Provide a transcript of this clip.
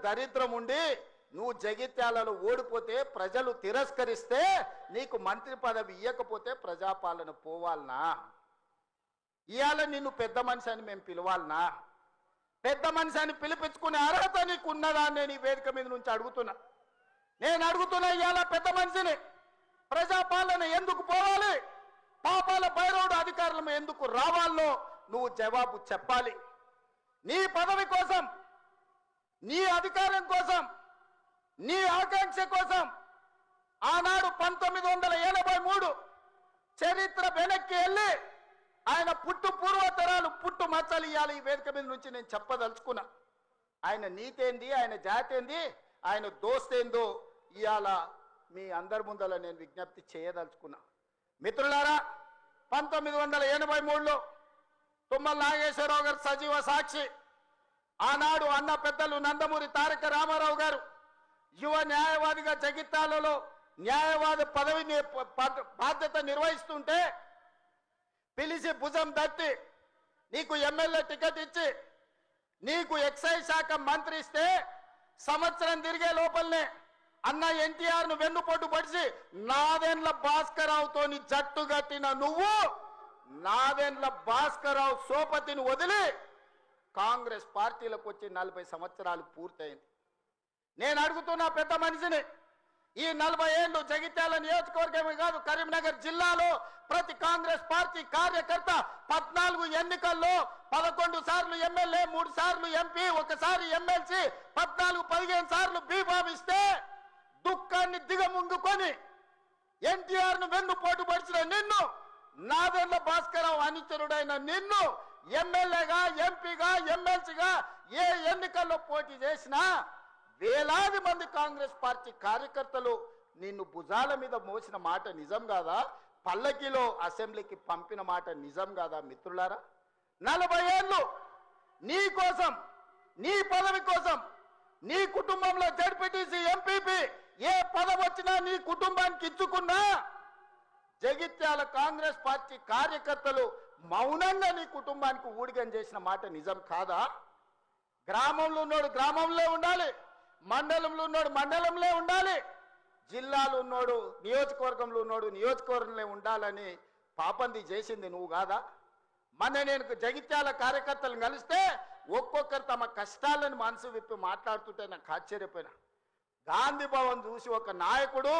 దరిద్రం ఉండి నువ్వు జగిత్యాలలో ఓడిపోతే ప్రజలు తిరస్కరిస్తే నీకు మంత్రి పదవి ఇవ్వకపోతే ప్రజాపాలన పోవాలనా? ఇవాళ నిన్ను పెద్ద మనిషి అని మేము పిలవాలనా? పెద్ద మనిషి అని పిలిపించుకునే అర్హత నీకు ఉన్నదా అని నేను ఈ వేదిక మీద నుంచి అడుగుతున్నా. నేను అడుగుతున్నా, ఇవాళ పెద్ద మనిషిని ప్రజాపాలన ఎందుకు పోవాలి, పాపాల భైరవుడు అధికారులు ఎందుకు రావాలో నువ్వు జవాబు చెప్పాలి. నీ పదవి కోసం, నీ అధికారం కోసం, నీ ఆకాంక్ష కోసం ఆనాడు 1983 చరిత్ర వెనక్కి వెళ్ళి ఆయన పుట్టు పూర్వతరాలు పుట్టు మచ్చలు ఇవ్వాలి. ఈ వేదిక మీద నుంచి నేను చెప్పదలుచుకున్నా. ఆయన నీతేంది, ఆయన జాతేంది, ఆయన దోస్తేందో ఇవాళ మీ అందరి ముందర నేను విజ్ఞప్తి చేయదలుచుకున్నా. మిత్రులారా, 1983లో తుమ్మల నాగేశ్వరరావు గారు సజీవ సాక్షి. ఆనాడు అన్న పెద్దలు నందమూరి తారక రామారావు గారు యువ న్యాయవాదిగా జగిత్యాలలో న్యాయవాది పదవిని బాధ్యత నిర్వహిస్తుంటే పిలిచి భుజం తట్టి నీకు ఎమ్మెల్యే టికెట్ ఇచ్చి నీకు ఎక్సైజ్ శాఖ మంత్రి ఇస్తే సంవత్సరం తిరిగే లోపలనే అన్న ఎన్టీఆర్ను వెన్నుపోటు పడిచి నాదెండ్ల భాస్కరరావుతోని జట్టు కట్టిన నువ్వు నాదెండ్ల భాస్కరరావు సోపతిని వదిలి కాంగ్రెస్ పార్టీలకు వచ్చి 40 సంవత్సరాలు పూర్తయింది. నేను అడుగుతున్నా పెద్ద మనిషిని, ఈ 40 ఏళ్ళు జగిత్యాల నియోజకవర్గమే కాదు కరీంనగర్ జిల్లాలో ప్రతి కాంగ్రెస్ పార్టీ కార్యకర్త 14 ఎన్నికల్లో 11 సార్లు ఎమ్మెల్యే, 3 సార్లు ఎంపీ, 1 సారి ఎమ్మెల్సీ, 14-15 సార్లు బీభావిస్తే దుఃఖాన్ని దిగముంగుకొని ఎన్టీఆర్ను వెన్నుపోటు పడిచిన నిన్ను, నాదెండ్ల భాస్కరరావు అనుచరుడైన నిన్ను ఎమ్మెల్యేగా, ఎంపీగా, ఎమ్మెల్సీగా ఏ ఎన్నికల్లో పోటీ చేసినా వేలాది మంది కాంగ్రెస్ పార్టీ కార్యకర్తలు నిన్ను భుజాల మీద మోసిన మాట నిజం కాదా? పల్లకిలో అసెంబ్లీకి పంపిన మాట నిజం కాదా? మిత్రులారా, 40 ఏళ్ళు నీ కోసం, నీ పదవి కోసం, నీ కుటుంబంలో జడ్పీటీసీ, ఎంపీపీ ఏ పదవి వచ్చినా నీ కుటుంబానికి ఇచ్చుకున్నా జగిత్యాల కాంగ్రెస్ పార్టీ కార్యకర్తలు మౌనంగా నీ కుటుంబానికి ఊడిగం చేసిన మాట నిజం కాదా? గ్రామంలో ఉన్నోడు గ్రామంలో ఉండాలి, మండలంలో ఉన్నోడు మండలంలో ఉండాలి, జిల్లాలో ఉన్నోడు నియోజకవర్గంలో ఉన్నోడు నియోజకవర్గంలో ఉండాలని పాపంది చేసింది నువ్వు కాదా? మొన్న నేను జగిత్యాల కార్యకర్తలను కలిస్తే ఒక్కొక్కరు తమ కష్టాలను మనసు విప్పి మాట్లాడుతుంటే నాకు ఆశ్చర్యపోయినా. గాంధీ భవన్ చూసి ఒక నాయకుడు